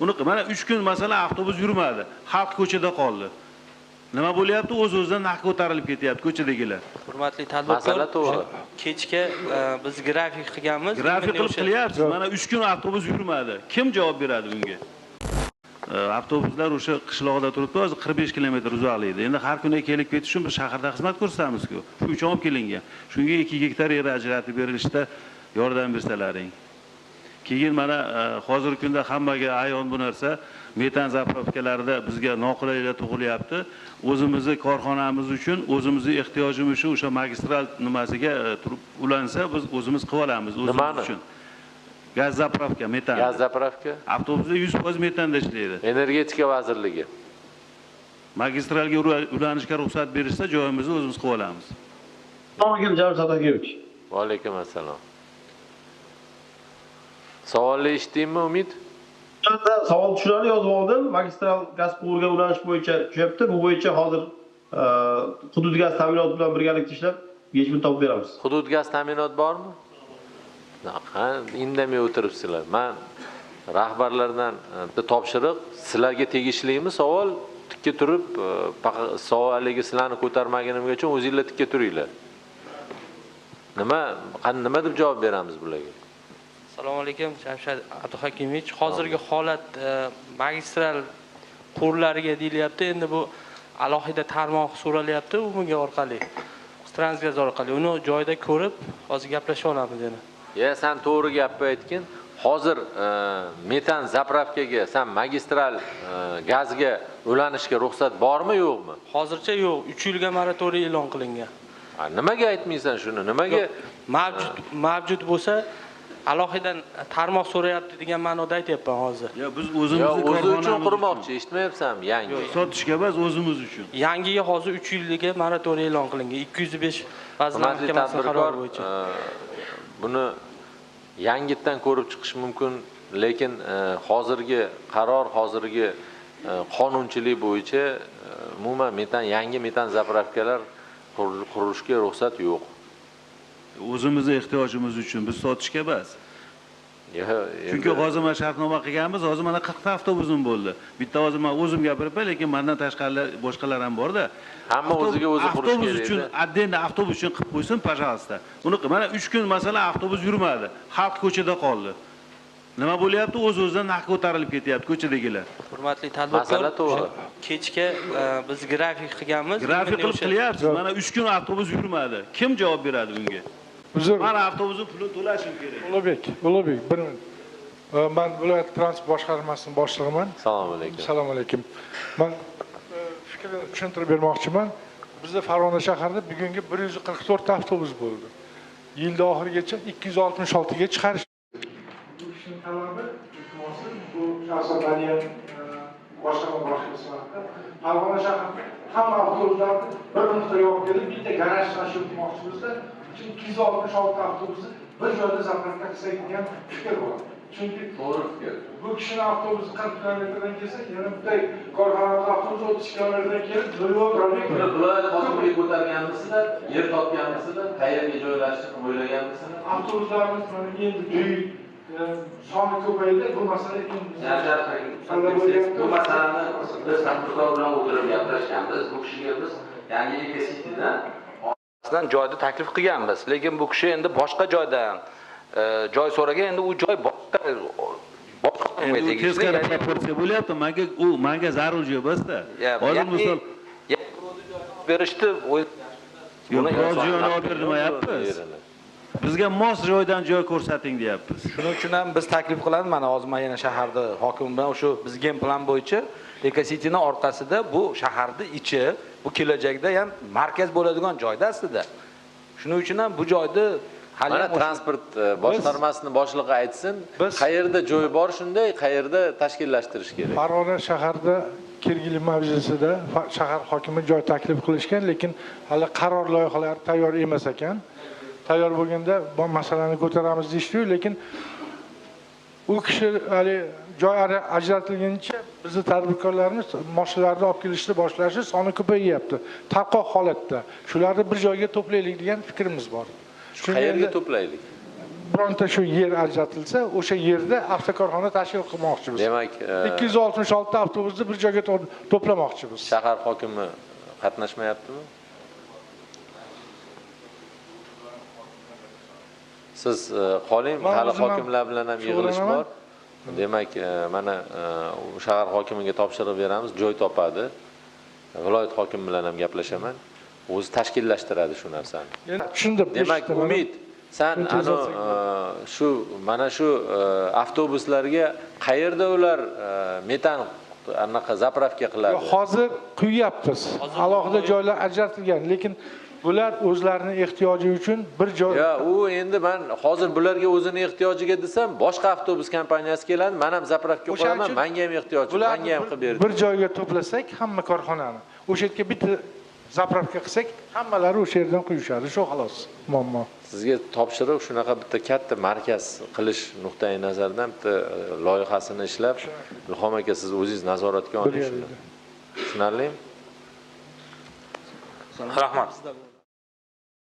Uni mana 3 kun masalan avtobus yurmadi. Xalq ko'chada qoldi. Nima bo'lyapti? O'z-o'zidan narx ko'tarilib ketyapti ko'chadagilar. Hurmatli tadbirkor, kechga biz grafik qilganmiz. Grafik qilib qilyapsiz. Mana 3 kun avtobus yurmadi. Kim javob beradi bunga? Avtobuslar o'sha qishloqda turibdi, hozir 45 kilometr uzoqlikda. Endi har kuni kelib ketish uchun biz shaharda xizmat ko'rsatamiz-ku. Shu uchun olib kelingan. Shunga 2 gektar yer ajratib berilishda yordam bersalaring. Keyin mana hozirgi kunda hammaga ayon bu narsa metan zapravkalarida bizga noqulaylik tug'ilyapti. O'zimizni korxonamiz uchun, o'zimizni ehtiyojimiz uchun o'sha magistral nimasiga turib ulansa, biz o'zimiz qilib olamiz o'zimiz uchun. Gaz zapravka, metan. Gaz zapravka? Avtobusda 100% metanda ishlaydi. Energetika vazirligi. Magistralga ulanishga ruxsat berishsa, joyimizni o'zimiz qilib olamiz. Assalomu alaykum, Javod Sa'dakevich. Va alaykum assalom. Savolni eshitdingmi, Umid? Savol shularni yozib oldim. Magistral gaz quvurga ulanish bo'yicha tushyapti. Bu bo'yicha hozir hudud gaz ta'minoti bilan birgalikda ishlab, yechim topib beramiz. Hudud gaz ta'minoti bormi? Indamay o'tiribsizlar. Men rahbarlardan bitta topshiriq, sizlarga tegishlimi savol tikka turib, savollarga sizlarni ko'tarmaganimgacha o'zingizlar tikka turinglar. Nima deb javob beramiz bularga? Assalomu alaykum, Jamshid Abduhakimович. Hozirgi holat magistral quvurlariga deyilyapti. Endi bu alohida tarmoq so'ralyapti bunga orqali. Transgaz orqali uni joyida ko'rib, hozir gaplashib olamiz endi. Sen to'g'ri gapni aytgin. Hozir metan zapravkaga, sen magistral gazga ulanishga ruxsat bormi, yo'qmi? Hozircha yo'q. 3 yilga moratoriy e'lon qilingan. Nimaga aytmaysan shuni? Nimaga mavjud bo'lsa alohidan tarmoq so'rayapti degan ma'noda aytyapman hozir. Yo, biz o'zimizni korxonamiz uchun qurmoqchi, eshitmayapsanmi? Yangi. Sotishga emas, o'zimiz uchun. Yangiga hozir 3 yilga moratoriy e'lon qilingan. 205 vazirlar mahkamasining qarori bo'yicha. Buni yangitdan ko'rib chiqish mumkin, lekin hozirgi qaror, hozirgi qonunchilik bo'yicha umuman yangi metan zapravkalar qurilishga ruxsat yo'q. O'zimizni ehtiyojimiz uchun biz sotishga emas. Chunki hozir mana shartnoma qilganmiz, hozir mana 40 ta avtobusim bo'ldi. Bitta hozir men o'zim gapiribman, lekin mendan tashqari boshqalar ham bor-da. Hamma o'ziga o'zi qurish kerak. Avtobus uchun, отдельно avtobus uchun qilib qo'ysin, пожалуйста. Uni mana 3 kun masalan avtobus yurmadi. Xalq ko'chada qoldi. Nima bo'lyapti? O'z-o'zidan narx ko'tarilib ketyapti ko'chadagilar. Hurmatli tadbirkor, kechga biz grafik qilganmiz. Grafik qilib qilyapsiz. Mana 3 kun avtobus yurmadi. Kim javob beradi bunga? Mana avtobusning pulini to'lashim kerak. Ulug'bek, bir minut. Men viloyat transport boshqarmasining boshlig'iman. Assalomu alaykum. Assalomu alaykum. Men fikrni tushuntirib bermoqchiman. Bizda Farg'ona shahrida bugungi 144 ta avtobus bo'ldi. Yilda oxirigacha 266 ga chiqarish. Bu ishning talabi, bu shaharda boshqarma boshlig'i Farg'ona shahrida hamma avtobuslarni bir nuqtaga olib kelib, bitta garaj tashib o'tmoqchimizda 266 avtobusni bir joyda zapravka qilsak degan fikr bor. Chunki to'g'ri fikr. Bu kishining avtobusi 40 kilometrdan kelsa, yana bitta korxona avtobusi 30 kilometrdan kelib, viloyat hokimligi ko'targanmisizlar, yer topganmisizlar, qayerga joylashishni o'ylaganmisizlar? Avtobuslarimiz mana endi büyük soni ko'paydi, bu masala bu masalani biz tadbirkor bilan o'tirib gaplashganmiz. Bu kishiga biz yangi Ecositi'dan joyda taklif qilganmiz, lekin bu kishi endi boshqa joydan joy so'ragan, endi u joy boshqa teskari proporsiya bo'lyapti. Menga zarur joy emas-da. Hozir misol berishdi, buni joyini olib bermayapmiz. Bizga mos joydan joy ko'rsating deyapmiz. Shuning uchun ham biz taklif qilamiz. Mana hozir men yana shaharda hokim bilan o'sha bizga plan bo'yicha Ecositi'ning orqasida bu shaharning ichi, bu kelajakda ham markaz bo'ladigan joyda aslida. Shuning uchun ham bu joyda mana transport boshqarmasining boshlig'i aytsin, qayerda joy bor shunday, qayerda tashkillashtirish kerak. Farg'ona shaharda kelgili mavzusida shahar hokimi joy taklif qilishgan, lekin hali qaror loyihalari tayyor emas ekan. Tayyor bo'lganda bu masalani ko'taramiz deyishdi, lekin u kishi hali joy ajratilguncha bizning tadbirkorlarimiz mashinalarni olib kelishni boshlashi soni ko'payyapti. Tarqoq holatda. Shularni bir joyga to'playlik degan fikrimiz bor. Qayerga to'playlik? bironta shu yer ajratilsa, o'sha yerda avtokorxona tashkil qilmoqchimiz. Demak, 266 avtobusni bir joyga to'plamoqchimiz. shahar hokimi qatnashmayaptimi? Siz qoling, hali hokimlar bilan ham yig'ilish bor. Demak, mana shahar hokimiga topshiriq beramiz, joy topadi. Viloyat hokimi bilan ham gaplashaman. O'zi tashkillashtiradi shu narsani. Tushundim. Demak, Umid, sen shu mana shu avtobuslarga qayerda ular metan anaqa zapravka qiladi? Hozir quyapmiz. Alohida joylar ajratilgan, lekin bular o'zlarining ehtiyoji uchun bir joy. Ya, u endi men hozir bularga o'zini ehtiyojiga desam, boshqa avtobus kompaniyasi keladi, men ham zapravka qo'yaman, menga ham ehtiyojim, menga ham qilib berdi. Bir joyga to'plasak, hamma korxonani, o'sha yerga bitta zapravka qilsak, hammalari o'sha yerdan quyishadi, shu xolos. Muammo. Sizga topshiriq shunaqa bitta katta markaz qilish nuqtai nazaridan bitta loyihasini ishlab, Ilhom aka siz o'zingiz nazoratga oling shuni. Tushunarlimi? Rahmat.